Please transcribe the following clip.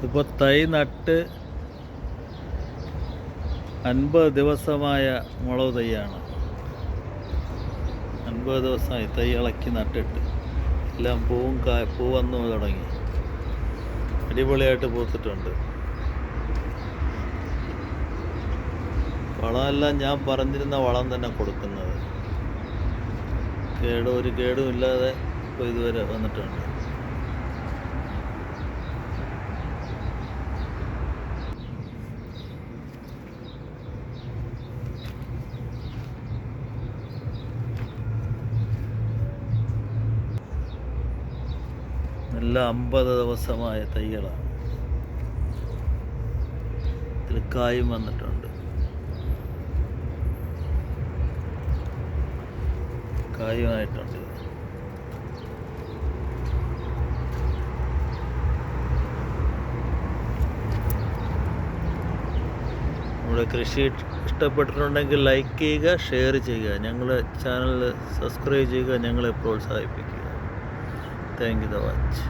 ഇപ്പോൾ തൈ നട്ട് 50 ദിവസമായ മുളക് തൈയാണ്. 50 ദിവസമായി തൈ ഇളക്കി നട്ടിട്ട്. എല്ലാം പൂ വന്നു തുടങ്ങി. അടിപൊളിയായിട്ട് പൂത്തിട്ടുണ്ട്. വളമെല്ലാം ഞാൻ പറഞ്ഞിരുന്ന വളം തന്നെ കൊടുക്കുന്നത്. ഒരു കേടും ഇല്ലാതെ ഇപ്പോൾ ഇതുവരെ വന്നിട്ടുണ്ട്. എല്ലാം 50 ദിവസമായ തൈകളാണ്. ഇതിൽ കായും വന്നിട്ടുണ്ട്. കായുമായിട്ടുണ്ട്. നമ്മുടെ കൃഷി ഇഷ്ടപ്പെട്ടിട്ടുണ്ടെങ്കിൽ ലൈക്ക് ചെയ്യുക, ഷെയർ ചെയ്യുക, ഞങ്ങളുടെ ചാനൽ സബ്സ്ക്രൈബ് ചെയ്യുക, ഞങ്ങളെ പ്രോത്സാഹിപ്പിക്കുക. Thank you. വാച്ച്.